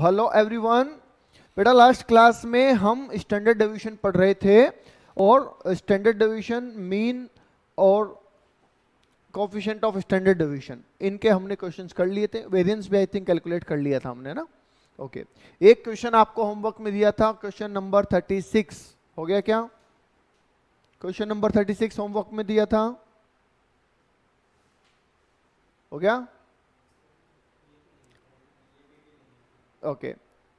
Hello everyone. बेटा last class में हम स्टैंडर्ड डेविएशन पढ़ रहे थे और स्टैंडर्ड डेविएशन, मीन और कोफिशिएंट ऑफ स्टैंडर्ड डेविएशन, इनके हमने क्वेश्चंस कर लिए थे। वेरिएंस भी आई थिंक कैलकुलेट कर लिया था हमने ना। ओके, एक क्वेश्चन आपको होमवर्क में दिया था, क्वेश्चन नंबर 36 हो गया क्या? क्वेश्चन नंबर 36 होमवर्क में दिया था, हो गया? ओके,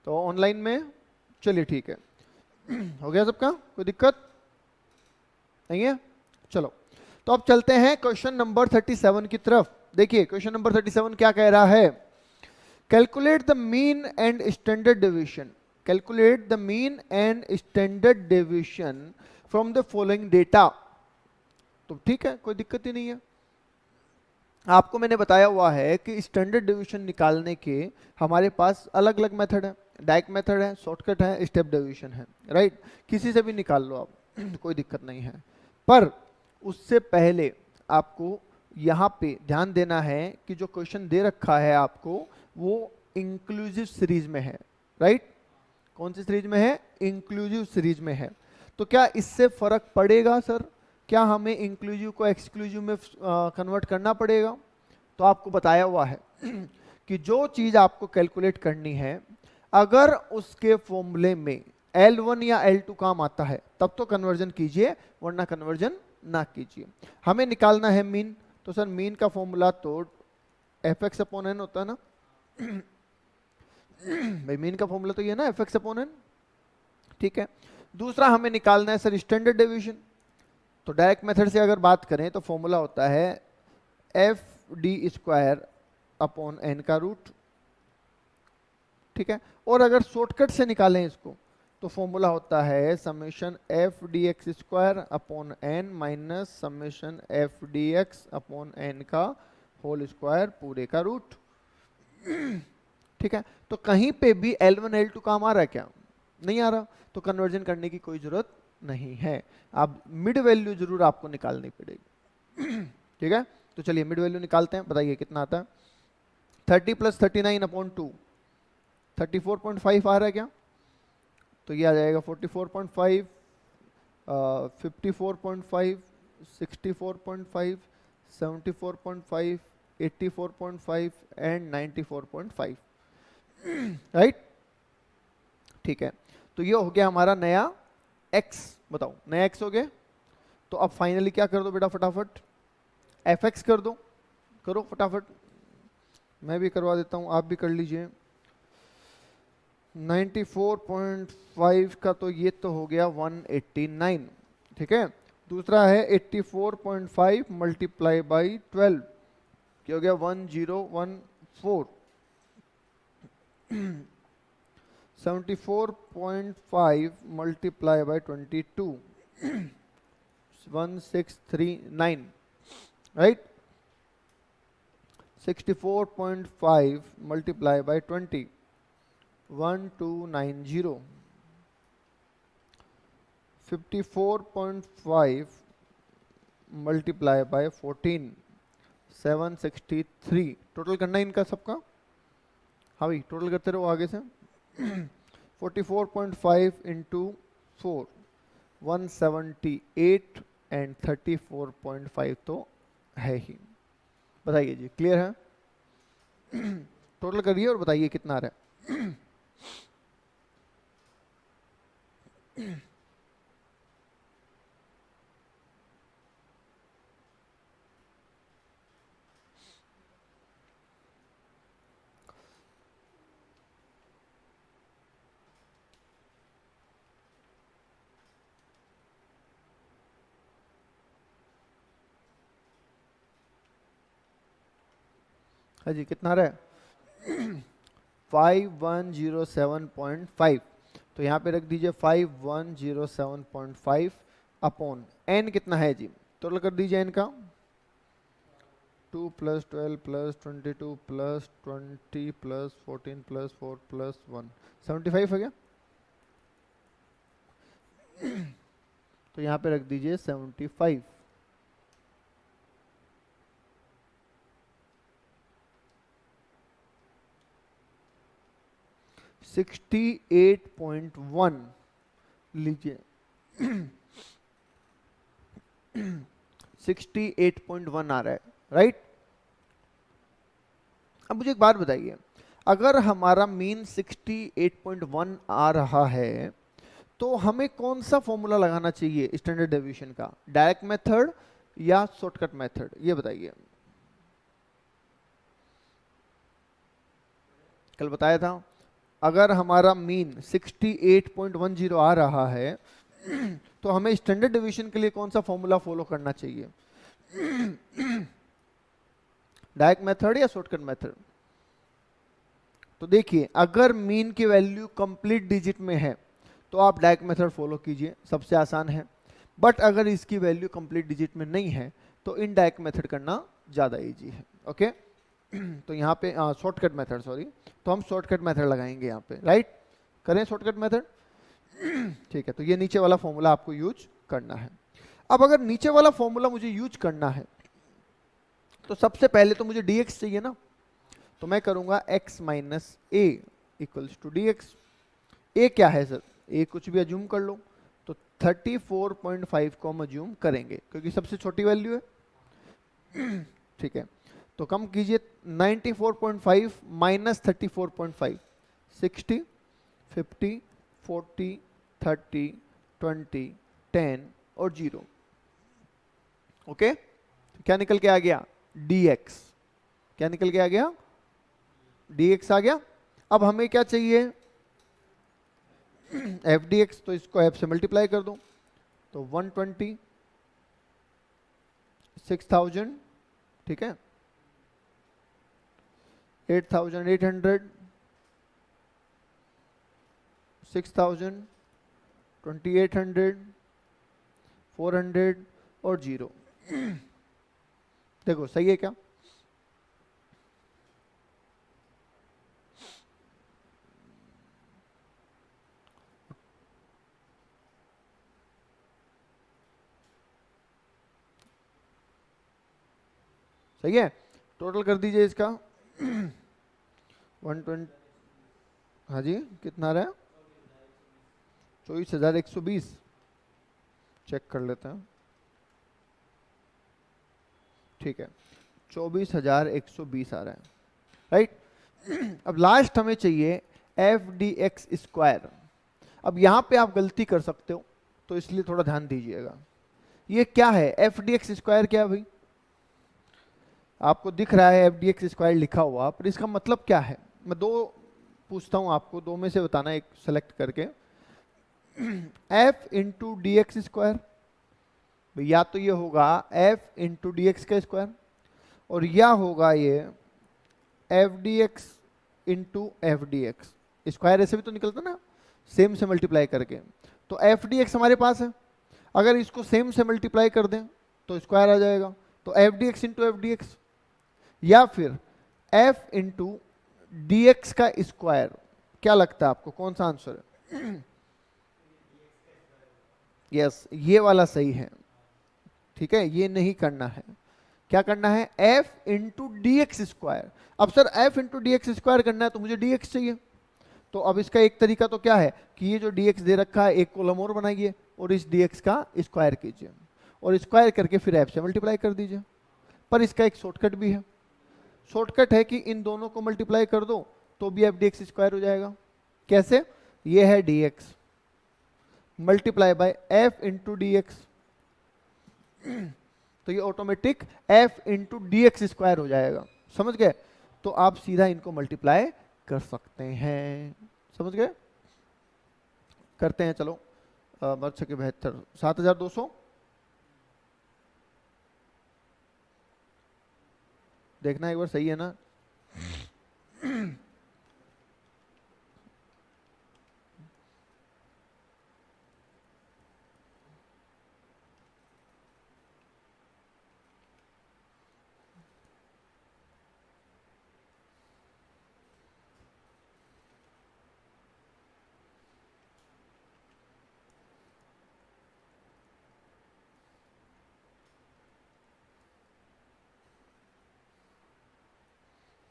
तो ऑनलाइन में चलिए ठीक है। हो गया सबका, कोई दिक्कत नहीं है? चलो, तो अब चलते हैं क्वेश्चन नंबर 37 की तरफ। देखिए क्वेश्चन नंबर 37 क्या कह रहा है? Calculate the mean and standard deviation, calculate the mean and standard deviation from the following data. तो ठीक है, कोई दिक्कत ही नहीं है। आपको मैंने बताया हुआ है कि स्टैंडर्ड डेविएशन निकालने के हमारे पास अलग अलग मेथड है, डायरेक्ट मेथड है, शॉर्टकट है, स्टेप डेविएशन है, राइट? किसी से भी निकाल लो आप कोई दिक्कत नहीं है। पर उससे पहले आपको यहाँ पे ध्यान देना है कि जो क्वेश्चन दे रखा है आपको वो इंक्लूसिव सीरीज में है, राइट? कौन सी सीरीज में है? इंक्लूसिव सीरीज में है। तो क्या इससे फर्क पड़ेगा सर? क्या हमें इंक्लूसिव को एक्सक्लूसिव में कन्वर्ट करना पड़ेगा? तो आपको बताया हुआ है कि जो चीज आपको कैलकुलेट करनी है, अगर उसके फॉर्मूले में L1 या L2 काम आता है तब तो कन्वर्जन कीजिए, वरना कन्वर्जन ना कीजिए। हमें निकालना है मीन, तो सर मीन का फॉर्मूला तो fx अपॉन n होता है ना। भाई मीन का फॉर्मूला तो ये ना, fx अपॉन n, ठीक है। दूसरा हमें निकालना है सर स्टैंडर्ड डेविएशन। तो डायरेक्ट मेथड से अगर बात करें तो फॉर्मूला होता है f d square upon n का रूट, ठीक है। और अगर शॉर्टकट से निकालें इसको तो फॉर्मूला होता है summation f d x square upon n minus summation f d x upon n का होल स्क्वायर पूरे का रूट, ठीक है। तो कहीं पे भी L1 L2 काम आ रहा है क्या? नहीं आ रहा, तो कन्वर्जन करने की कोई जरूरत नहीं है। अब मिड वैल्यू जरूर आपको निकालनी पड़ेगी, ठीक है। तो चलिए मिड वैल्यू निकालते हैं, बताइए कितना आता है? 30 प्लस 39 अपॉन 2, 34.5 आ रहा है क्या? तो ये आ जाएगा 44.5, 54.5, 64.5, 74.5, 84.5 एंड 94.5, राइट? ठीक है, तो ये हो गया हमारा नया x। बताओ, नया x हो गया। तो अब फाइनली क्या कर दो बेटा, फटाफट fx कर दो, करो फटाफट। मैं भी करवा देता हूं, आप भी कर लीजिए। 94.5 का तो ये तो हो गया 189, ठीक है। दूसरा है 84.5 मल्टीप्लाई बाई 12, क्या हो गया? 1014। 74.5 multiply by 22, 1639, right? 64.5 multiply by 20, 1290। 54.5 multiply by 14, 763। Total करना है इनका सबका। हाँ भाई, टोटल करते रहो आगे से। 44.5 इंटू 4, 178 एंड 34.5 तो है ही। बताइए जी, क्लियर है? टोटल करिए और बताइए कितना आ रहा है। हाँ जी, कितना आ रहा है? 5107.5। तो यहाँ पे रख दीजिए 5107.5 अपॉन एन कितना है जी? टोटल कर दीजिए एन का। 2 plus 12 plus 22 plus 20 plus 14 plus 4 plus 1, 75 हो गया। तो यहाँ पे रख दीजिए 75। 68.1 लीजिए 68.1 आ रहा है, राइट। अब मुझे एक बात बताइए, अगर हमारा मीन 68.1 आ रहा है तो हमें कौन सा फॉर्मूला लगाना चाहिए स्टैंडर्ड डेविएशन का, डायरेक्ट मेथड या शॉर्टकट मेथड, ये बताइए। कल बताया था अगर हमारा मीन 68.10 आ रहा है तो हमें स्टैंडर्ड डेविएशन के लिए कौन सा फॉर्मूला फॉलो करना चाहिए, डायरेक्ट मेथड या शॉर्टकट मेथड। तो देखिए अगर मीन की वैल्यू कंप्लीट डिजिट में है तो आप डायरेक्ट मेथड फॉलो कीजिए, सबसे आसान है। बट अगर इसकी वैल्यू कंप्लीट डिजिट में नहीं है तो इनडायरेक्ट मेथड करना ज़्यादा इजी है, ओके। तो यहाँ पे शॉर्टकट मेथड, सॉरी, तो हम शॉर्टकट मेथड लगाएंगे यहाँ पे, राइट। करें शॉर्टकट मेथड, ठीक है। तो ये नीचे वाला फॉर्मूला आपको यूज करना है। अब अगर नीचे वाला फॉर्मूला मुझे यूज करना है तो सबसे पहले तो मुझे dx चाहिए ना, तो मैं करूंगा x minus A equals to D X. ए क्या है सर, ए कुछ भी अज्यूम कर लो, तो 34.5 को हम अज्यूम करेंगे क्योंकि सबसे छोटी वैल्यू है, ठीक है। तो कम कीजिए 94.5 माइनस 34.5, 60, 50, 40, 30, 20, 10 और 0, ओके। तो क्या निकल के आ गया, dx। क्या निकल के आ गया, dx आ गया। अब हमें क्या चाहिए, एफ डी एक्स, तो इसको एफ से मल्टीप्लाई कर दो, तो 120, 6000, ठीक है, 8800, 6000, 2800, 400 और 0। देखो सही है क्या, सही है। टोटल कर दीजिए इसका 120, हाँ जी कितना आ रहा है, 24,120, चेक कर लेते हैं, ठीक है, 24,120 आ रहा है, राइट। अब लास्ट हमें चाहिए एफ डी एक्स स्क्वायर। अब यहां पे आप गलती कर सकते हो तो इसलिए थोड़ा ध्यान दीजिएगा। ये क्या है, एफ डी एक्स स्क्वायर क्या है भाई, आपको दिख रहा है एफ डी एक्स स्क्वायर लिखा हुआ, पर इसका मतलब क्या है। मैं दो पूछता हूं आपको, दो में से बताना एक सेलेक्ट करके। F into D x square, या तो ये होगा एफ इंटू डी एक्स का स्क्वायर, और या होगा ये F d x into F d x square. ऐसे भी तो निकलता ना, सेम से मल्टीप्लाई करके। तो एफ डी एक्स हमारे पास है, अगर इसको सेम से मल्टीप्लाई कर दें तो स्क्वायर आ जाएगा, तो F d x into F d x, या फिर एफ इंटू डी एक्स का स्क्वायर। क्या लगता है आपको कौन सा आंसर है? यस ये वाला सही है, ठीक है, ये नहीं करना है। क्या करना है, f into D x square. अब sir f into D x square करना है तो मुझे dx चाहिए, तो अब इसका एक तरीका तो क्या है कि ये जो dx दे रखा है एक कॉलम और बनाइए और इस dx का स्क्वायर कीजिए और स्क्वायर करके फिर f से मल्टीप्लाई कर दीजिए। पर इसका एक शॉर्टकट भी है, शॉर्टकट है कि इन दोनों को मल्टीप्लाई कर दो तो भी f dx स्क्वायर हो जाएगा। कैसे, ये है dx multiply by f into D x, तो ये automatic f into D x square हो जाएगा। समझ गए, तो आप सीधा इनको मल्टीप्लाई कर सकते हैं, समझ गए। करते हैं चलो, बच सके 72, 7200 देखना एक बार, सही है ना।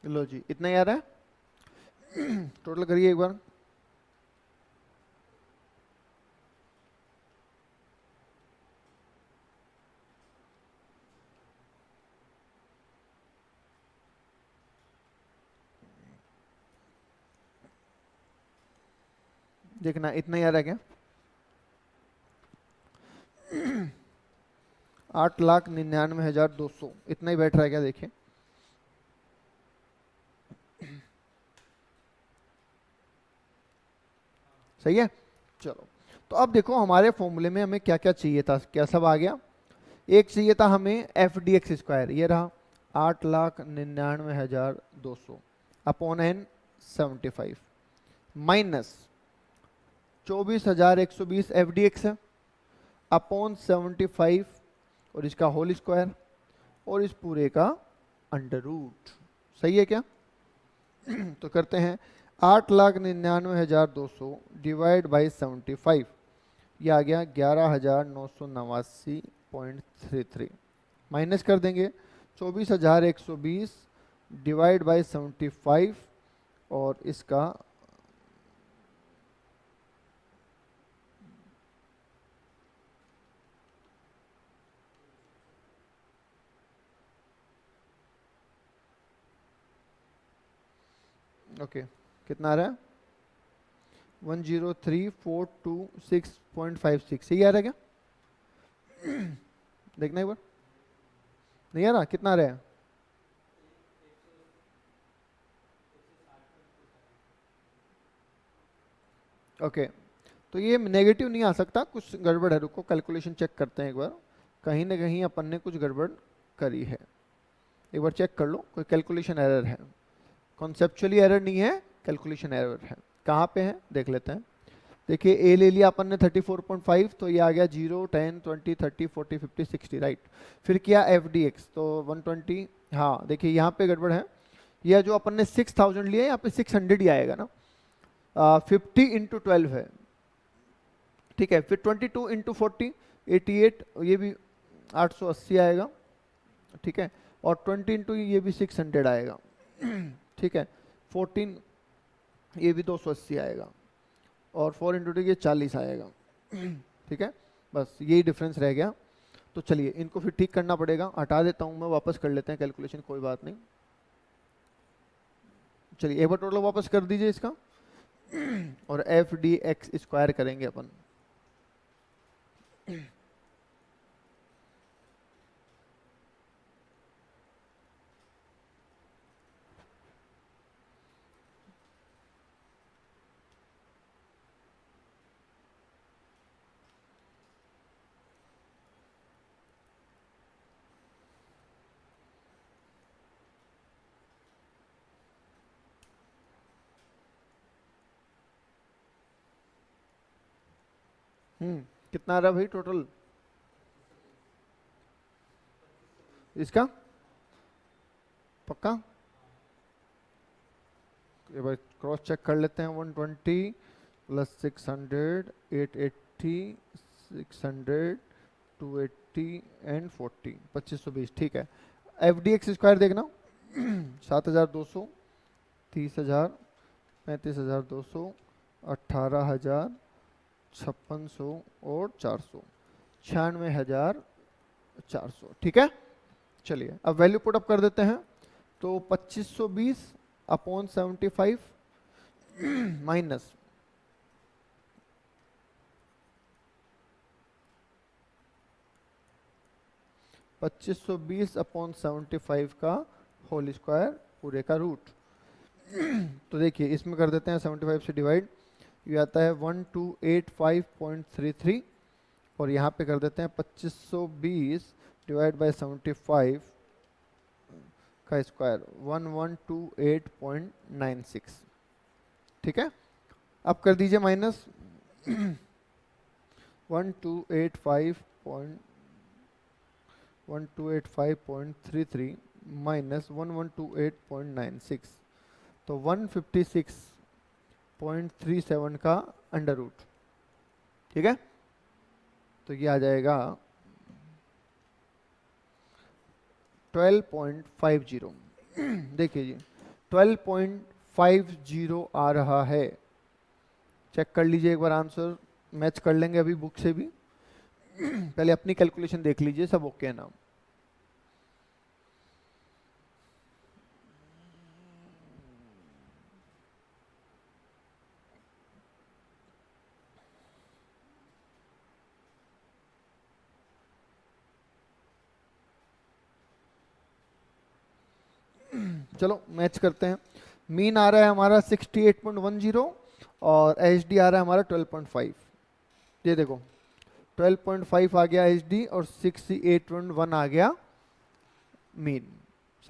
लो जी इतना ही आ रहा है, टोटल करिए एक बार। देखना इतना ही आ रहा है क्या? 8,99,200 इतना ही बैठ रहा है क्या? देखिए सही है। चलो, तो अब देखो हमारे फॉर्मूले में हमें क्या क्या चाहिए था, क्या सब आ गया। एक चाहिए था हमें एफ डी एक्स स्क्वायर, ये रहा 8,99,200 upon n 75 minus 24,120 f d x है अपॉन 75 और इसका होल स्क्वायर और इस पूरे का अंडर रूट। सही है क्या? तो करते हैं 8,99,200 डिवाइड बाई 75, ये आ गया 11,989.33 माइनस कर देंगे 24,120 डिवाइड बाई 75 और इसका ओके कितना आ रहा है 103,426.56 यही आ रहा है क्या? देखना एक बार, नहीं आ रहा, कितना आ रहा है? ओके तो ये नेगेटिव नहीं आ सकता, कुछ गड़बड़ है, रुको कैलकुलेशन चेक करते हैं एक बार, कहीं ना कहीं अपन ने कुछ गड़बड़ करी है, एक बार चेक कर लो, कोई कैलकुलेशन एरर है। कॉन्सेप्चुअली एरर नहीं है, कैलकुलेशन एरर है। कहाँ पे है देख लेते हैं। देखिए ए ले लिया अपन ने 34.5 तो ये आ गया 0 10 20 30 40 50 60 राइट। फिर किया एफ डी एक्स तो 120, हाँ देखिए यहाँ पे गड़बड़ है, यह जो अपन ने 6,000 लिया यहाँ पे 600 ही आएगा ना, 50 इंटू 12 है, ठीक है। फिर 22 इंटू 40 88, ये भी 880 आएगा, ठीक है। और 20 इंटू ये भी 600 आएगा, ठीक है। 14 ये भी 280 आएगा और 4 इंटू 2 ये 40 आएगा, ठीक है। बस यही डिफरेंस रह गया। तो चलिए इनको फिर ठीक करना पड़ेगा, हटा देता हूँ मैं, वापस कर लेते हैं कैलकुलेशन, कोई बात नहीं। चलिए एक बार टोटल वापस कर दीजिए इसका और एफ डी एक्स स्क्वायर करेंगे अपन। कितना आ रहा है भाई टोटल इसका? पक्का एक बार क्रॉस चेक कर लेते हैं। 120 प्लस 600 880 600 280 एंड 40 2520, ठीक है। एफ डी एक्स स्क्वायर देखना 7,200 30,000 35,200 18,000 5600 और 400 96,400, ठीक है। चलिए अब वैल्यू पुट अप कर देते हैं। तो 2520 अपॉन 75 माइनस 2520 अपॉन 75 का होल स्क्वायर पूरे का रूट। तो देखिए इसमें कर देते हैं 75 से डिवाइड, ये आता है 1285.33 और यहाँ पे कर देते हैं 2520 डिवाइड बाय 75 का स्क्वायर 1128.96, ठीक है। अब कर दीजिए माइनस 1285.33 माइनस 1128.96 तो 156.37 का अंडर रूट, ठीक है। तो ये आ जाएगा 12.50 देखिए जी 12.50 आ रहा है। चेक कर लीजिए एक बार, आंसर मैच कर लेंगे अभी बुक से भी। पहले अपनी कैलकुलेशन देख लीजिए, सब ओके है ना। चलो मैच करते हैं। मीन आ रहा है हमारा 68.10 और एच डी आ रहा है हमारा 12.5। ये देखो 12.5 आ गया एच डी और 68.1 आ गया मीन।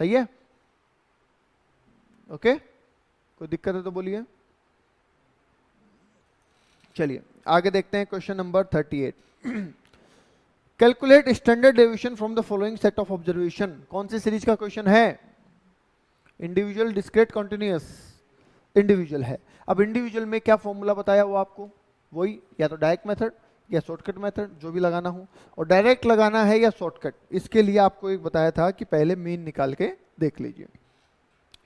सही है? ओके, कोई दिक्कत है तो बोलिए। चलिए आगे देखते हैं question number 38। Calculate standard deviation from the following set of observation. कौन सी सीरीज का क्वेश्चन है? Individual, discrete, continuous. इंडिविजुअल है। अब इंडिविजुअल में क्या फॉर्मूला बताया वो आपको? वही या तो डायरेक्ट मेथड या शॉर्टकट मेथड, जो भी लगाना हो। और डायरेक्ट लगाना है या शॉर्टकट, इसके लिए आपको एक बताया था कि पहले मीन निकाल के देख लीजिए।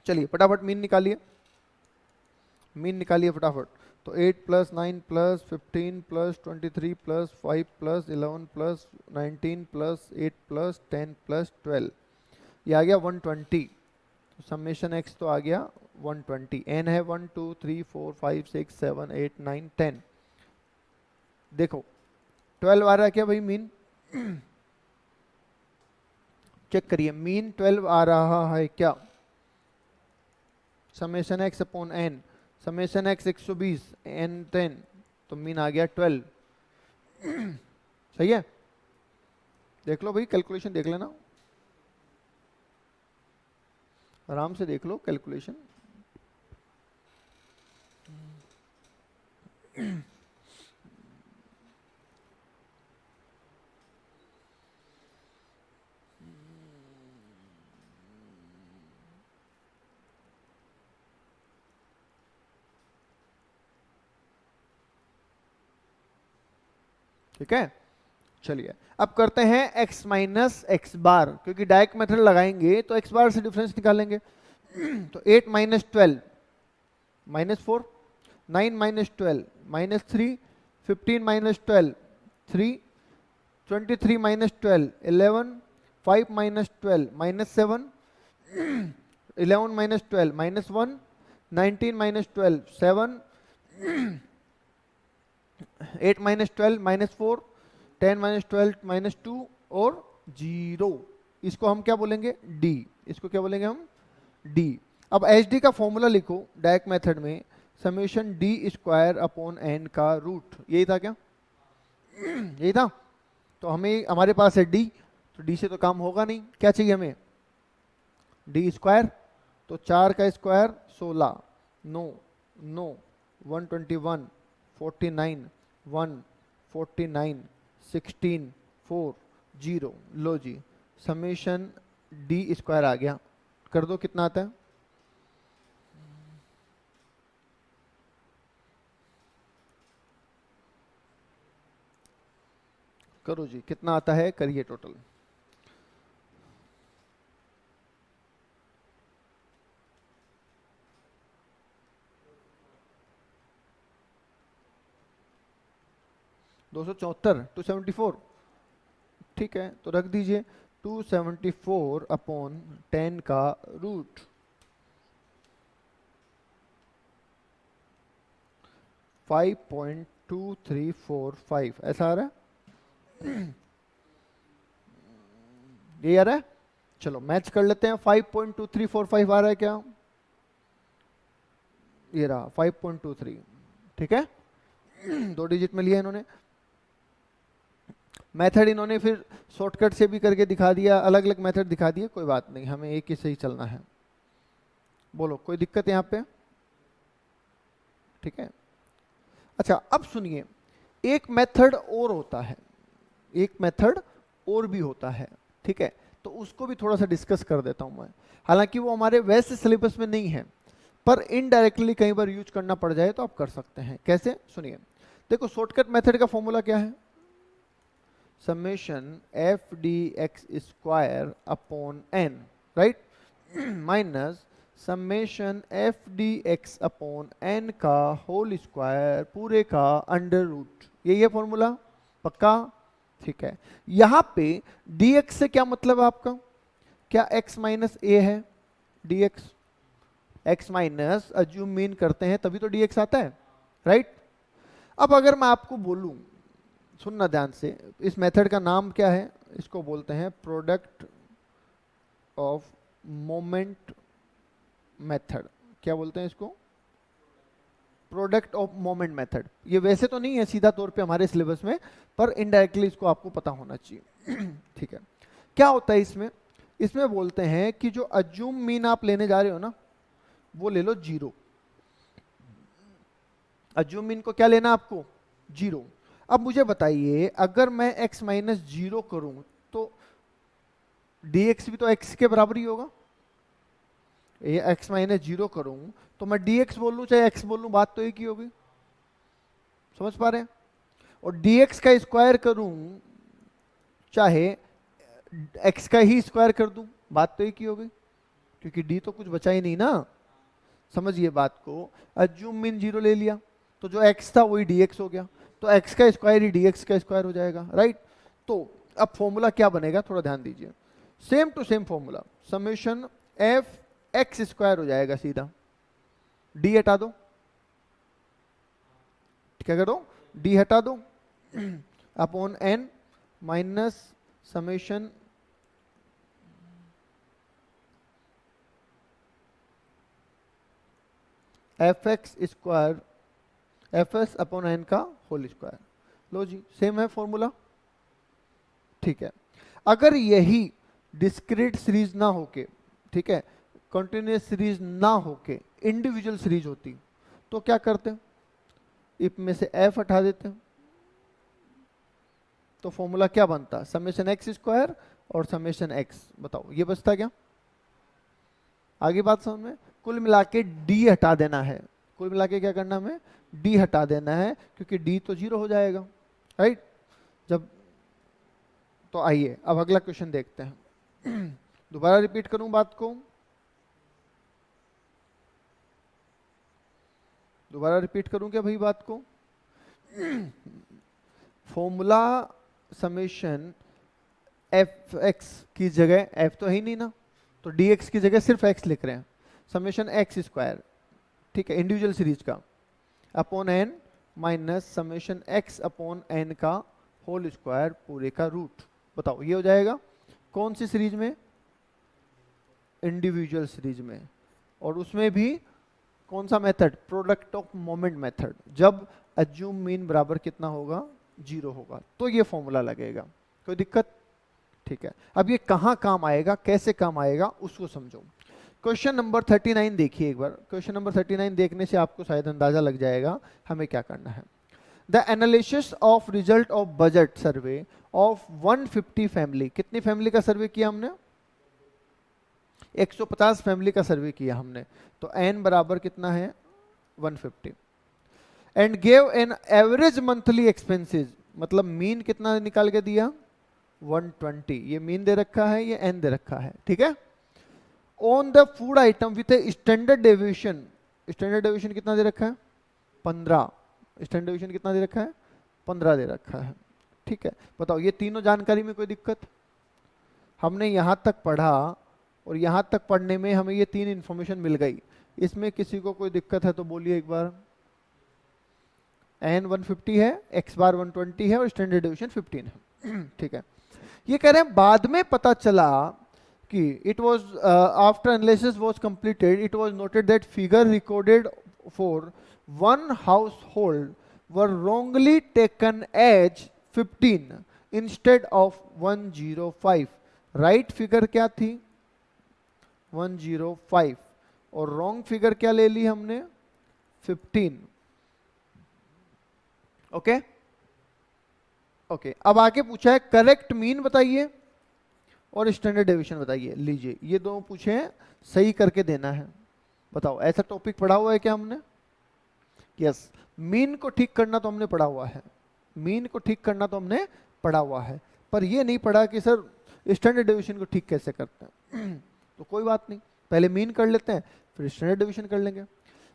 चलिए फटाफट मीन निकालिए, मीन निकालिए फटाफट। तो 8 plus 9 plus 15 plus 23 plus 5 plus 11 plus 19 plus 8 plus 10 plus 12, ये आ गया 120। समेशन एक्स तो आ गया 120। एन है 1 2 3 4 5 6 7 8 9 10। देखो 12 आ रहा है क्या भाई मीन? चेक करिए, मीन 12 आ रहा है क्या? Summation x upon n, summation x 120 n 10, तो मीन आ गया 12। सही है? देख लो भाई, कैलकुलेशन देख लेना, आराम से देख लो कैलकुलेशन। ठीक है, चलिए अब करते हैं x माइनस एक्स बार, क्योंकि डायरेक्ट मेथड लगाएंगे तो x बार से डिफरेंस निकालेंगे। तो 8 minus 12 minus 4, 9 minus 12 minus 3, 15 minus 12 3, 23 minus 12 11, 5 minus 12 minus 7, 11 minus 12 minus 1, 19 minus 12 7, 8 minus 12 minus 4, 10 minus 12 minus 2 और 0। इसको हम क्या बोलेंगे? d। इसको क्या बोलेंगे हम? d। अब एच डी का फॉर्मूला लिखो डायरेक्ट मेथड में, summation d square upon n का रूट। यही था क्या? यही था। तो हमें, हमारे पास है d, तो d से तो काम होगा नहीं। क्या चाहिए हमें? d square. तो 4 का स्क्वायर 16, 9 9 121, 49 1 49 16 4 0। लो जी, समेशन डी स्क्वायर आ गया। कर दो, कितना आता है? करो जी, कितना आता है? करिए टोटल। दो सौ चौहत्तर, 274। ठीक है, तो रख दीजिए 274 अपॉन 10 का रूट 5.2345, ऐसा आ रहा है? ये आ रहा है? चलो मैच कर लेते हैं। 5.2345 आ रहा है क्या? ये रहा 5.23। ठीक है, 2 डिजिट में लिया इन्होंने। मेथड इन्होंने फिर शॉर्टकट से भी करके दिखा दिया, अलग अलग मेथड दिखा दिए, कोई बात नहीं, हमें एक ही से ही चलना है। बोलो कोई दिक्कत यहाँ पे? ठीक है, अच्छा अब सुनिए, एक मेथड और होता है, एक मेथड और भी होता है। ठीक है, तो उसको भी थोड़ा सा डिस्कस कर देता हूं मैं। हालांकि वो हमारे वैसे सिलेबस में नहीं है, पर इनडायरेक्टली कई बार यूज करना पड़ जाए तो आप कर सकते हैं। कैसे? सुनिए, देखो शॉर्टकट मेथड का फॉर्मूला क्या है? Summation f d x square upon n, right, minus summation f d x upon n का होल स्क्वायर पूरे का अंडर रूट। यही है फॉर्मूला? पक्का? ठीक है, यहां पे dx से क्या मतलब है आपका? क्या x माइनस ए है? dx, x minus assume mean करते हैं तभी तो dx आता है, राइट? अब अगर मैं आपको बोलूं, सुनना ध्यान से, इस मेथड का नाम क्या है? इसको बोलते हैं प्रोडक्ट ऑफ मोमेंट मेथड, क्या बोलते हैं इसको, प्रोडक्ट ऑफ मोमेंट मेथड। ये वैसे तो नहीं है सीधा तौर पे हमारे सिलेबस में, पर इनडायरेक्टली इसको आपको पता होना चाहिए। ठीक है, क्या होता है इसमें, इसमें बोलते हैं कि जो अज्यूम मीन आप लेने जा रहे हो ना, वो ले लो 0। अज्यूम मीन को क्या लेना आपको, 0। अब मुझे बताइए अगर मैं x माइनस 0 करूं तो dx भी तो x के बराबर ही होगा। ये x माइनस 0 करूं तो मैं dx बोल लूं चाहे x बोल लूं, बात तो एक ही होगी, समझ पा रहे हैं। और dx का स्क्वायर करूं चाहे x का ही स्क्वायर कर दूं, बात तो एक ही होगी, क्योंकि d तो कुछ बचा ही नहीं ना। समझिए बात को, अज्यूम मीन 0 ले लिया तो जो x था वही dx हो गया, तो x का स्क्वायर ही dx का स्क्वायर हो जाएगा, राइट। तो अब फॉर्मूला क्या बनेगा, थोड़ा ध्यान दीजिए, same to same formula, summation f x square हो जाएगा सीधा, d हटा दो, क्या कर दो, d हटा दो, upon n minus summation f x square f s upon n का होल स्क्वायर। लो जी, सेम है फॉर्मूला, ठीक है। अगर यही डिस्क्रीट सीरीज ना होके, ठीक है, कंटिन्यूस सीरीज ना होके इंडिविजुअल सीरीज होती तो क्या करते, इफ में से एफ हटा देते, तो फॉर्मूला क्या बनता, समेशन एक्स स्क्वायर और समेशन एक्स। बताओ ये बचता क्या, आगे बात समझ में। कुल मिला के डी हटा देना है, कुल मिला के क्या करना हमें, डी हटा देना है, क्योंकि डी तो 0 हो जाएगा, राइट। जब तो आइए अब अगला क्वेश्चन देखते हैं। दोबारा रिपीट करूं बात को, दोबारा रिपीट करूं क्या भाई बात को। फॉर्मूला समेशन एफ एक्स की जगह, एफ तो है ही नहीं ना, तो डी एक्स की जगह सिर्फ एक्स लिख रहे हैं, समेशन एक्स स्क्वायर, ठीक है, इंडिविजुअल सीरीज का, upon n minus summation x upon n का होल स्क्वायर पूरे का रूट। बताओ ये हो जाएगा कौन सी सीरीज में, इंडिविजुअल सीरीज में, और उसमें भी कौन सा method, product of moment method, जब अज्यूम मीन बराबर कितना होगा, 0 होगा, तो ये फॉर्मूला लगेगा। कोई दिक्कत, ठीक है। अब ये कहाँ काम आएगा, कैसे काम आएगा उसको समझो। क्वेश्चन नंबर 39 देखिए एक बार, क्वेश्चन नंबर 39 देखने से आपको शायद अंदाजा लग जाएगा हमें क्या करना है। The analysis of result of budget survey of 150 family, कितनी फैमिली का सर्वे किया हमने, 150 फैमिली का सर्वे किया हमने, तो n बराबर कितना है 150, and gave an average monthly expenses, मतलब मीन कितना निकाल के दिया 120, ये मीन दे रखा है, ये n दे रखा है, ठीक है। On the food item with standard deviation, standard deviation कितना दे रखा है 15, स्टैंडर्ड डेविएशन कितना दे रखा है 15 दे रखा है, ठीक है। बताओ ये तीनों जानकारी में कोई दिक्कत, हमने यहां तक पढ़ा और यहां तक पढ़ने में हमें ये 3 इंफॉर्मेशन मिल गई, इसमें किसी को कोई दिक्कत है तो बोलिए एक बार। n 150 है, x बार 120 है और स्टैंडर्ड डेविएशन 15 है। ठीक है, ये कह रहे हैं बाद में पता चला कि it was after analysis was completed it was noted that figure recorded for one household were wrongly taken as 15 instead of 105। Right figure क्या थी 105 और रॉन्ग फिगर क्या ले ली हमने 15। ओके ओके, अब आगे पूछा है करेक्ट मीन बताइए और स्टैंडर्ड डेविएशन बताइए। लीजिए ये दोनों पूछे हैं, सही करके देना है। बताओ ऐसा टॉपिक पढ़ा हुआ है क्या हमने, यस। मीन को ठीक करना तो हमने पढ़ा हुआ है, मीन को ठीक करना तो हमने पढ़ा हुआ है, पर ये नहीं पढ़ा कि सर स्टैंडर्ड डेविएशन को ठीक कैसे करते हैं। तो कोई बात नहीं, पहले मीन कर लेते हैं फिर स्टैंडर्ड डेविएशन कर लेंगे।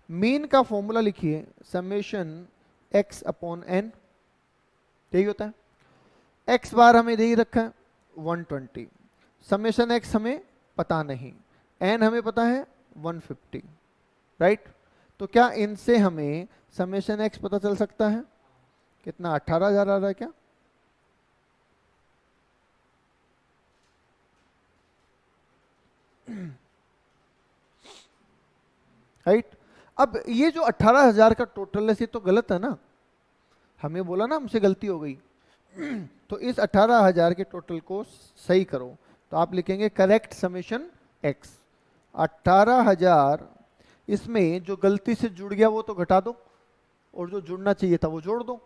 मीन का फॉर्मूला लिखिए समेशन x अपॉन n, यही होता है। x बार हमें दे ही रखा है 120, समेशन x हमें पता नहीं, n हमें पता है 150, राइट। तो क्या इनसे हमें समेशन x पता चल सकता है, कितना 18,000 आ रहा है क्या, राइट। अब ये जो 18,000 का टोटल है ये तो गलत है ना, हमें बोला ना हमसे गलती हो गई। तो इस 18,000 के टोटल को सही करो, तो आप लिखेंगे करेक्ट समेशन एक्स। 18,000 इसमें जो गलती से जुड़ गया वो तो घटा दो, और जो जुड़ना चाहिए था वो जोड़ दो।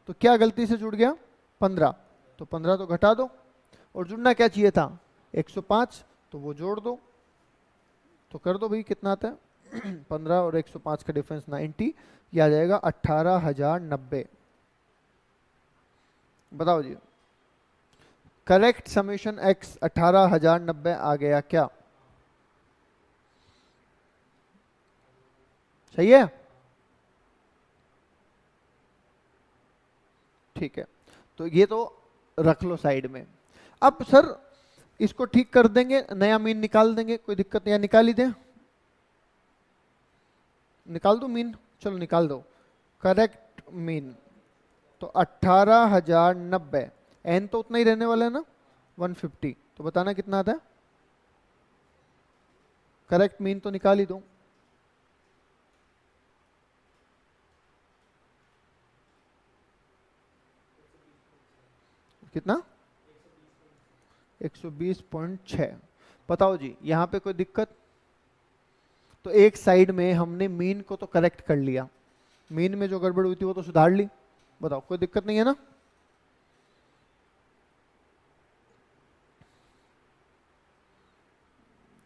तो क्या गलती से जुड़ गया? 15, तो 15 तो घटा दो, और जुड़ना क्या चाहिए था? 105, तो वो जोड़ दो। तो कर दो भाई, कितना आता है? 15 और 105 का डिफरेंस 90, ये आ जाएगा 18,090। बताओ जी, करेक्ट समेशन एक्स 18,090 आ गया क्या? सही है? ठीक है, तो ये तो रख लो साइड में। अब सर इसको ठीक कर देंगे, नया मीन निकाल देंगे, कोई दिक्कत नहीं है, निकाल ही दें। निकाल दो मीन, चलो निकाल दो। करेक्ट मीन तो 18,090, एन तो उतना ही रहने वाला है ना 150, तो बताना कितना आता है? करेक्ट मीन तो निकाल ही दो। कितना? 120.6। बताओ जी, यहां पे कोई दिक्कत? तो एक साइड में हमने मीन को तो करेक्ट कर लिया, मीन में जो गड़बड़ हुई थी वो तो सुधार ली। बताओ कोई दिक्कत नहीं है ना?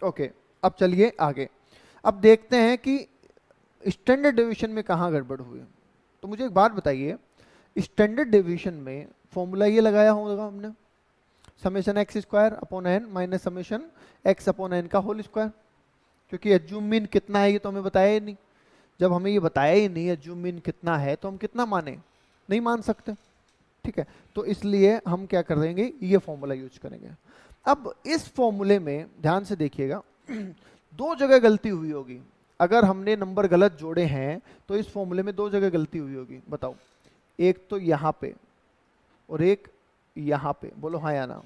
ओके, अब चलिए आगे। अब देखते हैं कि स्टैंडर्ड डेविएशन में कहाँ गड़बड़ हुई। तो मुझे एक बात बताइए, स्टैंडर्ड डेविएशन में फॉर्मूला ये लगाया होगा हमने, summation x square upon n minus summation x upon n का होल स्क्वायर। क्योंकि एज्यूम मीन कितना है ये तो हमें बताया ही नहीं। जब हमें ये बताया ही नहीं एज्यूम मीन कितना है, तो हम कितना माने? नहीं मान सकते। ठीक है, तो इसलिए हम क्या कर देंगे, ये फॉर्मूला यूज करेंगे। अब इस फॉर्मूले में ध्यान से देखिएगा, दो जगह गलती हुई होगी। अगर हमने नंबर गलत जोड़े हैं तो इस फॉर्मूले में दो जगह गलती हुई होगी। बताओ, एक तो यहां पे और एक यहां पे, बोलो हाँ या ना।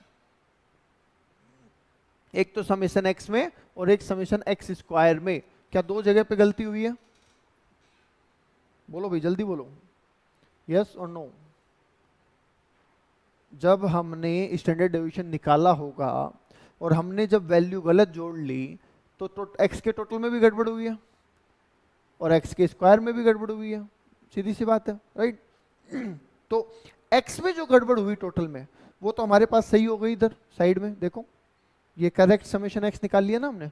एक तो समेशन एक्स में और एक समेशन एक्स स्क्वायर में, क्या दो जगह पे गलती हुई है? बोलो भाई जल्दी बोलो, यस और नो। जब हमने स्टैंडर्ड डेविएशन निकाला होगा और हमने जब वैल्यू गलत जोड़ ली तो एक्स के टोटल में भी गड़बड़ हुई है और एक्स के स्क्वायर में भी गड़बड़ हुई है, सीधी सी बात है, राइट। तो एक्स में जो गड़बड़ हुई टोटल में, वो तो हमारे पास सही हो गई। इधर साइड में देखो, ये करेक्ट समेशन एक्स निकाल लिया ना हमने।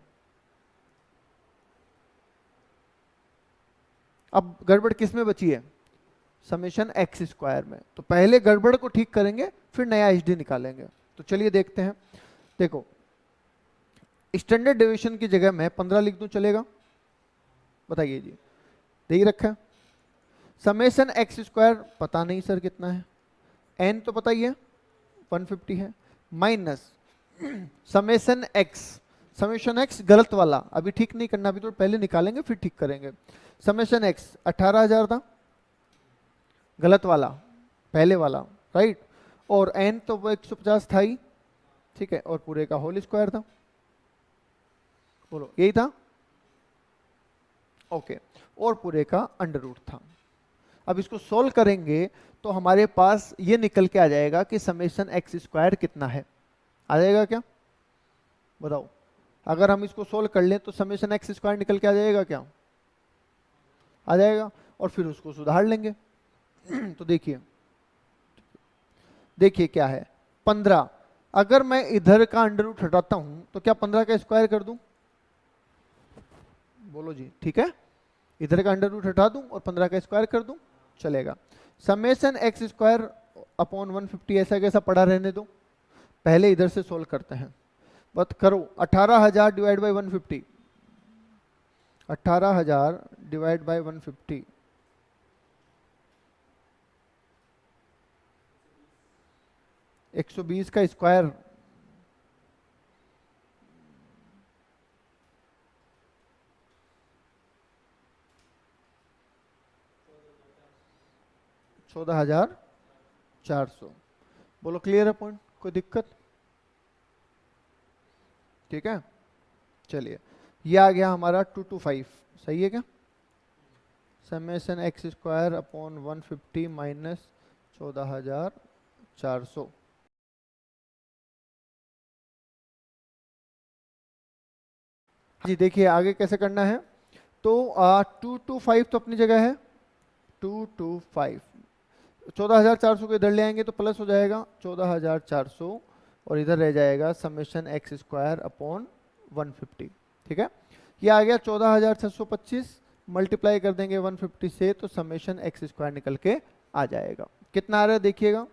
अब गड़बड़ किस में बची है? समेशन एक्स स्क्वायर में। तो पहले गड़बड़ को ठीक करेंगे फिर नया एचडी निकालेंगे। तो चलिए देखते हैं। देखो, स्टैंडर्ड डेविएशन की जगह मैं 15 लिख दूं, चलेगा? बताइए जी, दे ही रखा है। समेशन एक्स स्क्वायर पता नहीं सर कितना है, एन तो पता ही है 150 है, minus summation x. Summation x गलत वाला अभी ठीक नहीं करना, अभी तो पहले निकालेंगे फिर ठीक करेंगे। समेशन एक्स 18,000 था, गलत वाला पहले वाला, राइट। और एन तो वो 150 था ही, ठीक है, और पूरे का होल स्क्वायर था। बोलो यही था, ओके, और पूरे का अंडर रूट था। अब इसको सोल्व करेंगे तो हमारे पास ये निकल के आ जाएगा कि समेशन एक्स स्क्वायर कितना है। आ जाएगा क्या? बताओ, अगर हम इसको सोल्व कर लें तो समेशन एक्स स्क्वायर निकल के आ जाएगा क्या? आ जाएगा, और फिर उसको सुधार लेंगे। तो देखिए, देखिए क्या है, 15। अगर मैं इधर का अंडर रूट हटाता हूं तो क्या 15 का स्क्वायर कर दूं? बोलो जी, ठीक है, इधर का अंडर रूट हटा दूं और 15 का स्क्वायर कर दूं, चलेगा। समेशन एक्स स्क्वायर अपॉन 150 ऐसा कैसा पड़ा रहने दो, पहले इधर से सोल्व करते हैं। बट करो, 18,000 डिवाइड बाई 150, 18,000 डिवाइड बाई 150, 120 का स्क्वायर, चौदह हजार 400। बोलो क्लियर है पॉइंट, कोई दिक्कत? ठीक है, चलिए ये आ गया हमारा 225, सही है क्या? Summation x square upon 150 minus 14,400। जी देखिए आगे कैसे करना है। तो 225 तो अपनी जगह है, 225, 14,400 को इधर ले आएंगे तो प्लस हो जाएगा 14,400, और इधर रह जाएगा समेशन एक्स स्क्वायर अपॉन 150। ठीक है, ये आ गया 14,625, मल्टीप्लाई कर देंगे 150 से तो समेशन एक्स स्क्वायर निकल के आ जाएगा। कितना आ रहा है देखिएगा,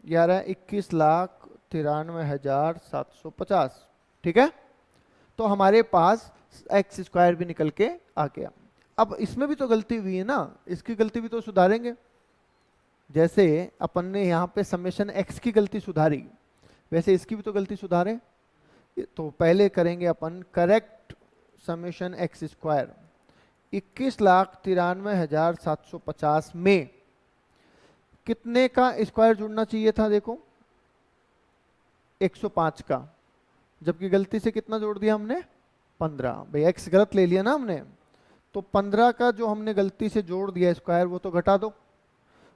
ये आ रहा है 21,93,750। ठीक है, तो हमारे पास एक्स स्क्वायर भी निकल के आ गया। अब इसमें भी तो गलती हुई है ना, इसकी गलती भी तो सुधारेंगे। जैसे अपन ने यहाँ पे समेशन एक्स की गलती सुधारी, वैसे इसकी भी तो गलती सुधारें। तो पहले करेंगे अपन करेक्ट समेशन एक्स स्क्वायर। 21,93,750 में कितने का स्क्वायर जुड़ना चाहिए था? देखो 105 का, जबकि गलती से कितना जोड़ दिया हमने? 15। भाई एक्स गलत ले लिया ना हमने, तो 15 का जो हमने गलती से जोड़ दिया स्क्वायर वो तो घटा दो,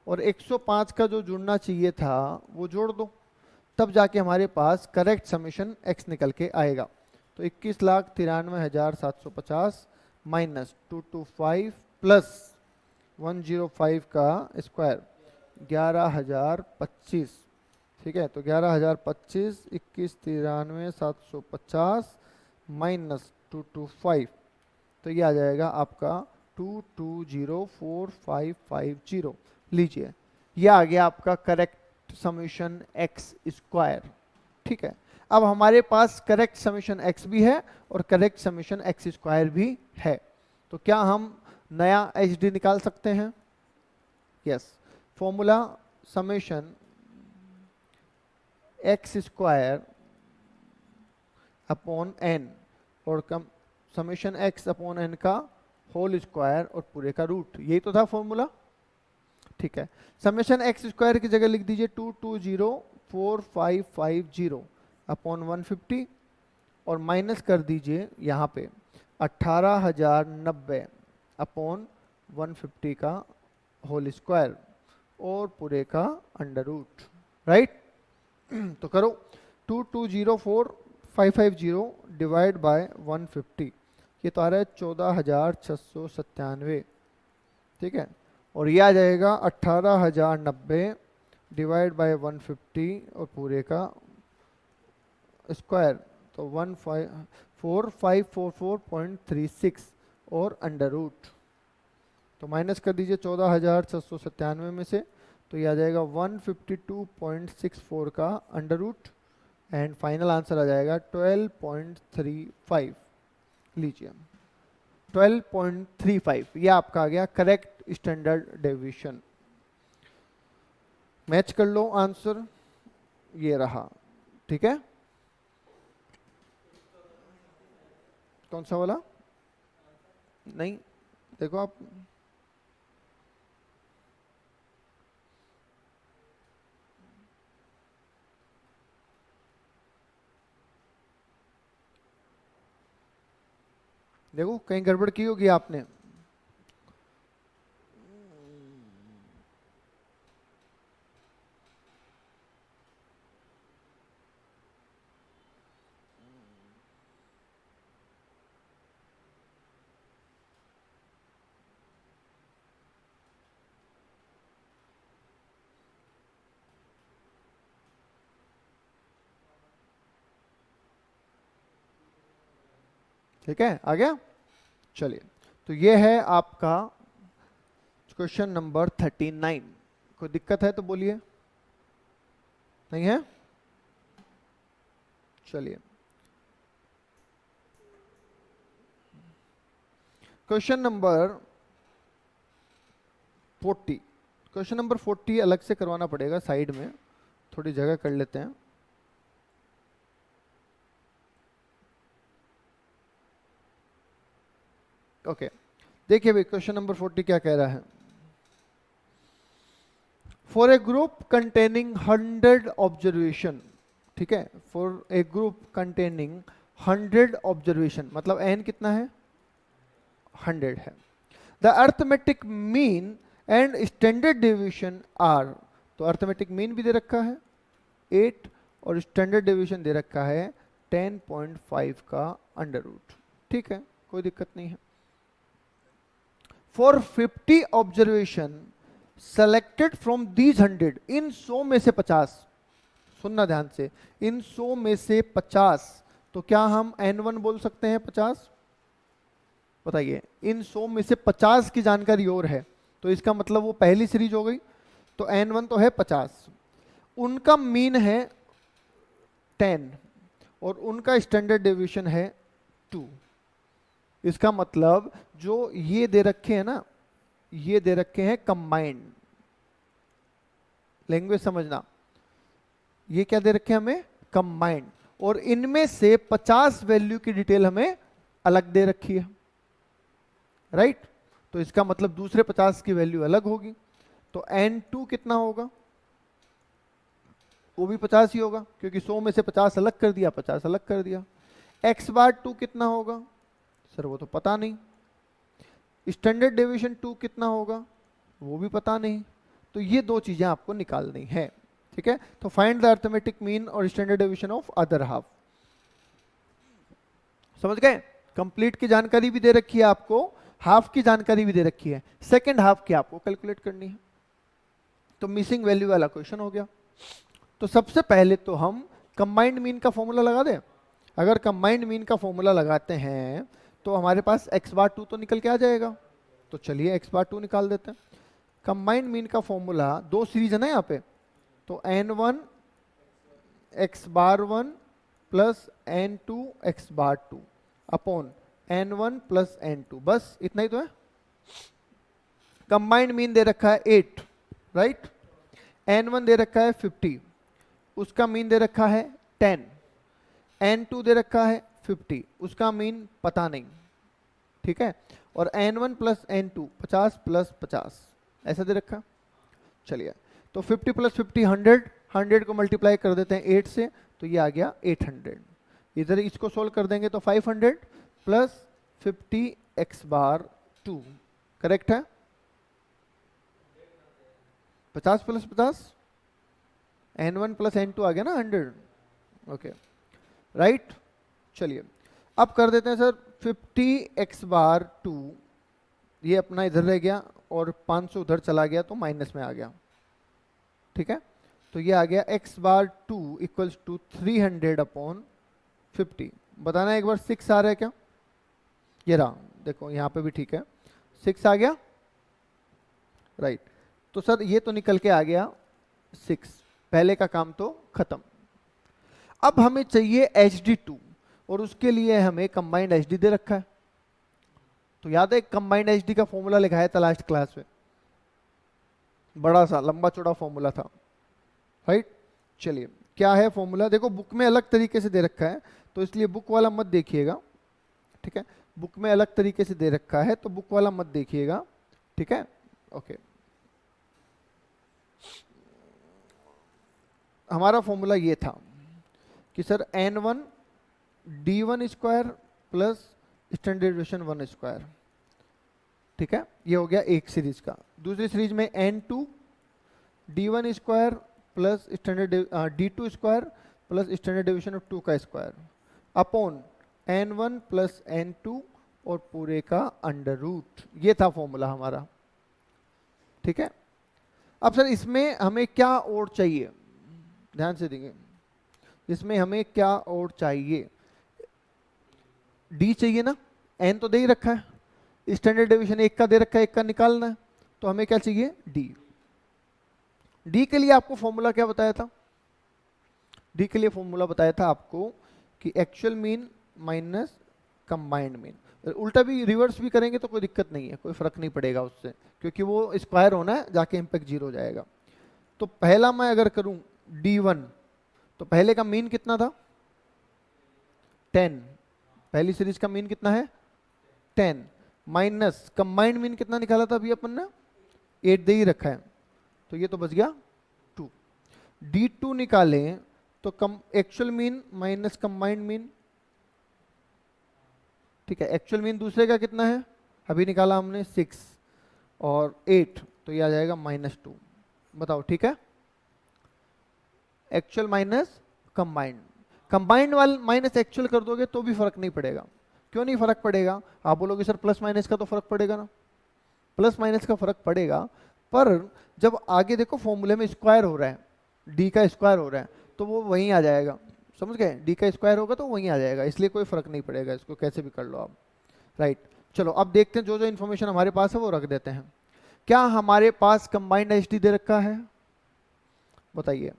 और 105 का जो जुड़ना चाहिए था वो जोड़ दो, तब जाके हमारे पास करेक्ट समेशन एक्स निकल के आएगा। तो 21,93,750 माइनस 225 प्लस 105 का स्क्वायर 11,025। ठीक है, तो 11,025 21,93,750 माइनस 225, तो ये आ जाएगा आपका 2204,550। लीजिए ये आ गया आपका करेक्ट समेशन एक्स स्क्वायर। ठीक है, अब हमारे पास करेक्ट समेशन एक्स भी है और करेक्ट समेशन एक्स स्क्वायर भी है, तो क्या हम नया एच डी निकाल सकते हैं? Yes, formula summation x square upon n, और कम समेशन एक्स अपॉन एन का होल स्क्वायर और पूरे का रूट, यही तो था फॉर्मूला। ठीक है, समेशन एक्स स्क्वायर की जगह लिख दीजिए 2204550 अपॉन 150, और माइनस कर दीजिए यहाँ पे 18,090 अपॉन 150 का होल स्क्वायर और पूरे का अंडर रूट। राइट, तो करो 2204550 डिवाइड बाय 150, ये तो आ रहा है 14,697। ठीक है, और ये आ जाएगा 18,090 डिवाइड बाय 150 और पूरे का स्क्वायर, तो 4544.36 और अंडर रूट, तो माइनस कर दीजिए 14,697 में से, तो ये आ जाएगा 152.64 का under root, and final answer आ जाएगा 12.35। लीजिए 12.35, ये आपका आ गया करेक्ट स्टैंडर्ड डेविएशन। मैच कर लो आंसर, ये रहा। ठीक है, कौन सा वाला? नहीं, देखो आप, देखो कहीं गड़बड़ की होगी आपने। ठीक है, आ गया। चलिए, तो ये है आपका क्वेश्चन नंबर 39। कोई दिक्कत है तो बोलिए, नहीं है? चलिए, क्वेश्चन नंबर 40। क्वेश्चन नंबर 40 अलग से करवाना पड़ेगा, साइड में थोड़ी जगह कर लेते हैं। ओके, देखिए भाई क्वेश्चन नंबर 40 क्या कह रहा है। For a group containing 100 observation, ठीक है, for a group containing 100 observation, मतलब n कितना है 100 है। The arithmetic mean and standard deviation are, तो अर्थमेटिक मीन भी दे रखा है 8 और स्टैंडर्ड डेविएशन दे रखा है 10.5 का अंडर रूट। ठीक है, कोई दिक्कत नहीं है। For 50 observation selected from these 100, इन 100 में से 50, सुनना ध्यान से, इन 100 में से 50, तो क्या हम n1 बोल सकते हैं 50? बताइए, इन 100 में से 50 की जानकारी और है, तो इसका मतलब वो पहली सीरीज हो गई, तो n1 तो है 50, उनका मीन है 10 और उनका स्टैंडर्ड डेविएशन है 2। इसका मतलब जो ये दे रखे हैं ना, ये दे रखे हैं कंबाइंड, लैंग्वेज समझना, ये क्या दे रखे हैं हमें कंबाइंड, और इनमें से 50 वैल्यू की डिटेल हमें अलग दे रखी है, राइट? तो इसका मतलब दूसरे 50 की वैल्यू अलग होगी, तो n2 कितना होगा? वो भी 50 ही होगा, क्योंकि 100 में से 50 अलग कर दिया, 50 अलग कर दिया। x बार 2 कितना होगा? सर वो तो पता नहीं। स्टैंडर्ड डेविएशन 2 कितना होगा? वो भी पता नहीं। तो ये दो चीजें आपको निकालनी है, ठीक है? तो फाइंड द अर्थमेटिक मीन और standard deviation of other half. समझ गए? कंप्लीट की जानकारी भी दे रखी है आपको, हाफ की जानकारी भी दे रखी है, सेकेंड हाफ की आपको कैलकुलेट करनी है। तो मिसिंग वैल्यू वाला क्वेश्चन हो गया। तो सबसे पहले तो हम कंबाइंड मीन का फॉर्मूला लगा दें। अगर कंबाइंड मीन का फॉर्मूला लगाते हैं तो हमारे पास x बार 2 तो निकल के आ जाएगा, तो चलिए x बार 2 निकाल देते हैं। कंबाइंड मीन का फॉर्मूला, दो सीरीज है ना यहाँ पे, तो n1 x बार 1 plus n2 x bar 2 upon n1 plus n2, बस इतना ही तो है। कंबाइंड मीन दे रखा है 8, राइट? n1 दे रखा है 50, उसका मीन दे रखा है 10, n2 दे रखा है 50, उसका मीन पता नहीं, ठीक है? और n1 प्लस n2 50 प्लस 50 ऐसा दे रखा। चलिए, तो 50 प्लस 50 100, 100 को मल्टीप्लाई कर देते हैं 8 से, तो ये आ गया 800। इधर इसको सोल्व कर देंगे तो 500 प्लस 50 x बार 2, करेक्ट है? 50 प्लस 50 n1 प्लस n2 आ गया ना 100, ओके, राइट? चलिए, अब कर देते हैं सर 50 x बार 2, ये अपना इधर रह गया और 500 उधर चला गया तो माइनस में आ गया, ठीक है? तो ये आ गया x bar 2 equals to 300 upon 50। बताना एक बार 6 आ रहा है क्या? ये रहा, देखो यहाँ पे भी ठीक है, 6 आ गया, राइट? तो सर ये तो निकल के आ गया 6, पहले का काम तो खत्म। अब हमें चाहिए HD2 और उसके लिए हमें कंबाइंड HD दे रखा है। तो याद है कंबाइंड HD का फॉर्मूला लिखा है था लास्ट क्लास में, बड़ा सा लंबा चौड़ा फॉर्मूला था, राइट? चलिए, क्या है फॉर्मूला? देखो बुक में अलग तरीके से दे रखा है, तो इसलिए बुक वाला मत देखिएगा, ठीक है? बुक में अलग तरीके से दे रखा है तो बुक वाला मत देखिएगा, ठीक है? ओके, हमारा फॉर्मूला ये था कि sir n1 d1 square plus standard deviation 1 square, ठीक है? ये हो गया एक सीरीज का। दूसरी सीरीज में n2 d1 square plus standard d2 square plus standard deviation of 2 का square upon n1 plus n2 और पूरे का अंडर रूट। ये था फॉर्मूला हमारा, ठीक है? अब सर इसमें हमें क्या और चाहिए, ध्यान से देंगे, इसमें हमें क्या और चाहिए? डी चाहिए ना, एन तो दे ही रखा है, स्टैंडर्ड डेविएशन एक का दे रखा है, एक का निकालना है, तो हमें क्या चाहिए? डी। डी के लिए आपको फॉर्मूला क्या बताया था? डी के लिए फॉर्मूला बताया था आपको कि actual mean minus combined mean. उल्टा भी रिवर्स भी करेंगे तो कोई दिक्कत नहीं है, कोई फर्क नहीं पड़ेगा उससे, क्योंकि वो स्क्वायर होना है, जाके इम्पैक्ट 0 हो जाएगा। तो पहला मैं अगर करूं D1, तो पहले का मीन कितना था? 10, पहली सीरीज का मीन कितना है? 10 माइनस कंबाइंड मीन कितना निकाला था अभी अपन ने? 8 दे ही रखा है, तो ये तो बच गया 2। D2 निकालें तो actual mean minus combined mean, ठीक है। एक्चुअल मीन दूसरे का कितना है, अभी निकाला हमने 6 और 8, तो ये आ जाएगा -2। बताओ ठीक है। एक्चुअल माइनस कंबाइंड, कंबाइंड वाल माइनस एक्चुअल कर दोगे तो भी फर्क नहीं पड़ेगा। क्यों नहीं फर्क पड़ेगा, आप बोलोगे सर प्लस माइनस का तो फर्क पड़ेगा ना, प्लस माइनस का फर्क पड़ेगा, पर जब आगे देखो फॉर्मूले में स्क्वायर हो रहा है, डी का स्क्वायर हो रहा है, तो वो वहीं आ जाएगा। समझ गए, डी का स्क्वायर होगा तो वहीं आ जाएगा, इसलिए कोई फर्क नहीं पड़ेगा, इसको कैसे भी कर लो आप। राइट, चलो अब देखते हैं जो जो इन्फॉर्मेशन हमारे पास है वो रख देते हैं। क्या हमारे पास कंबाइंड एचडी दे रखा है, बताइए।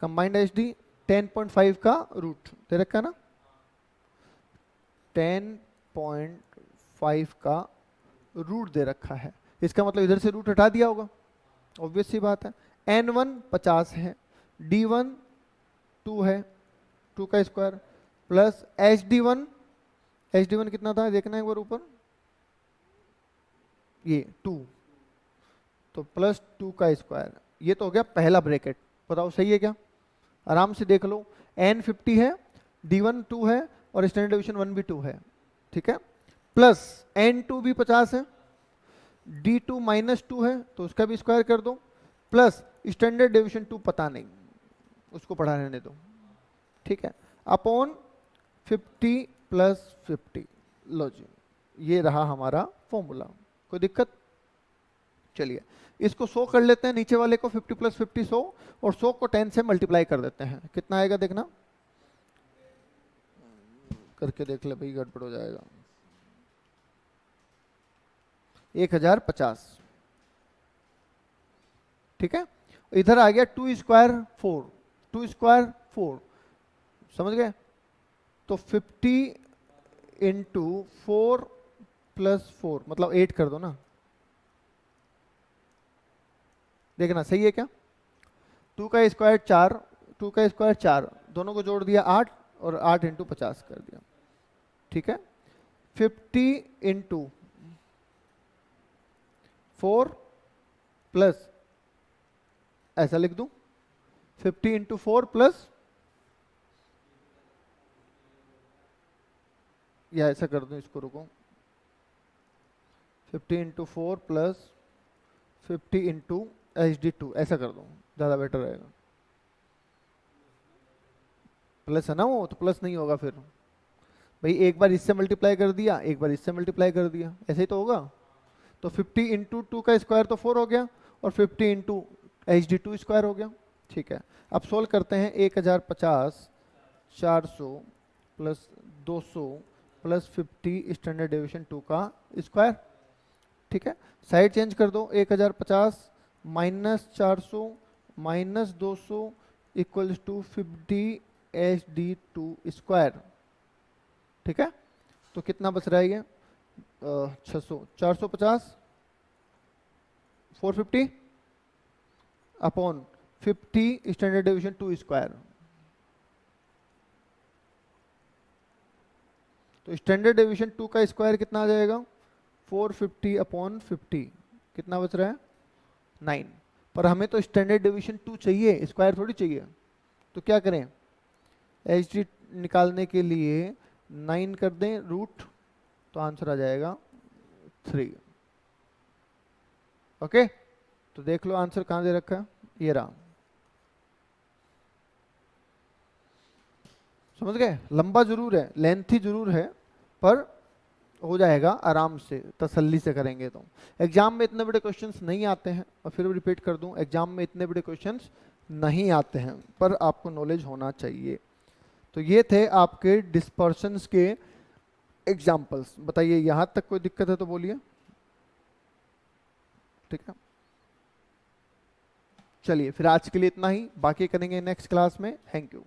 कंबाइंड एचडी 10.5 का रूट दे रखा है ना, 10.5 का रूट दे रखा है, इसका मतलब इधर से रूट हटा दिया होगा, ऑब्वियस सी बात है। n1 50 है, d1 2 है, 2 का स्क्वायर प्लस hd1, hd1 कितना था देखना एक बार ऊपर, ये 2, तो प्लस 2 का स्क्वायर, ये तो हो गया पहला ब्रैकेट। बताओ सही है क्या, आराम से देख लो। n 50 है, d1 2 है और स्टैंडर्ड डिवीजन 1 भी 2 है, ठीक है। प्लस n2 भी 50 है, d2 -2 है तो उसका भी स्क्वायर कर दो, प्लस स्टैंडर्ड डिवीजन 2 पता नहीं, उसको पढ़ा रहने दो, ठीक है। अपॉन 50 + 50, लो जी ये रहा हमारा फॉर्मूला। कोई दिक्कत, चलिए इसको 100 कर लेते हैं, नीचे वाले को 50 + 50 100, और 100 को 10 से मल्टीप्लाई कर देते हैं, कितना आएगा देखना, करके देख ले भाई, गड़बड़ हो जाएगा। 1050, ठीक है। इधर आ गया 2 स्क्वायर 4, 2 स्क्वायर 4, समझ गए, तो 50 × 4 + 4 मतलब 8 कर दो ना, देखना सही है क्या। 2 का स्क्वायर 4, 2 का स्क्वायर 4, दोनों को जोड़ दिया 8 और 8 × 50 कर दिया, ठीक है। 50 × 4 प्लस, ऐसा लिख दूं 50 × 4 प्लस, या ऐसा कर दूं, इसको रुको, 50 × 4 प्लस 50 × hd2, ऐसा कर दूं, ज़्यादा बेटर रहेगा। प्लस है ना वो, तो प्लस नहीं होगा फिर भाई, एक बार इससे मल्टीप्लाई कर दिया, एक बार इससे मल्टीप्लाई कर दिया, ऐसे ही तो होगा। तो 50 × 2 का स्क्वायर तो 4 हो गया, और 50 × hd2 स्क्वायर हो गया, ठीक है। अब सोल्व करते हैं, 1050 400 + 200 + 50 स्टैंडर्ड डिवीजन 2 का स्क्वायर, ठीक है। साइड चेंज कर दो, 1050 - 400 - 200 = 50 hd2 स्क्वायर, ठीक है। तो कितना बच रहा है ये, 600, 450 450 अपॉन 50 स्टैंडर्ड डिवीजन 2 स्क्वायर, तो स्टैंडर्ड डिवीजन 2 का स्क्वायर कितना आ जाएगा, 450 अपॉन 50, कितना बच रहा है 9। पर हमें तो स्टैंडर्ड डिवीजन 2 चाहिए, स्क्वायर थोड़ी चाहिए, तो क्या करें, एच निकालने के लिए 9 कर दें रूट, तो आंसर आ जाएगा 3। ओके, तो देख लो आंसर कहां दे रखा है, ये रहा। समझ गए, लंबा जरूर है, लेंथी जरूर है, पर हो जाएगा आराम से, तसल्ली से करेंगे तो। एग्जाम में इतने बड़े क्वेश्चंस नहीं आते हैं, और फिर रिपीट कर दूं, एग्जाम में इतने बड़े क्वेश्चंस नहीं आते हैं, पर आपको नॉलेज होना चाहिए। तो ये थे आपके डिस्पर्शंस के एग्जाम्पल्स। बताइए यहां तक कोई दिक्कत है तो बोलिए, ठीक है। चलिए फिर आज के लिए इतना ही, बाकी करेंगे नेक्स्ट क्लास में। Thank you.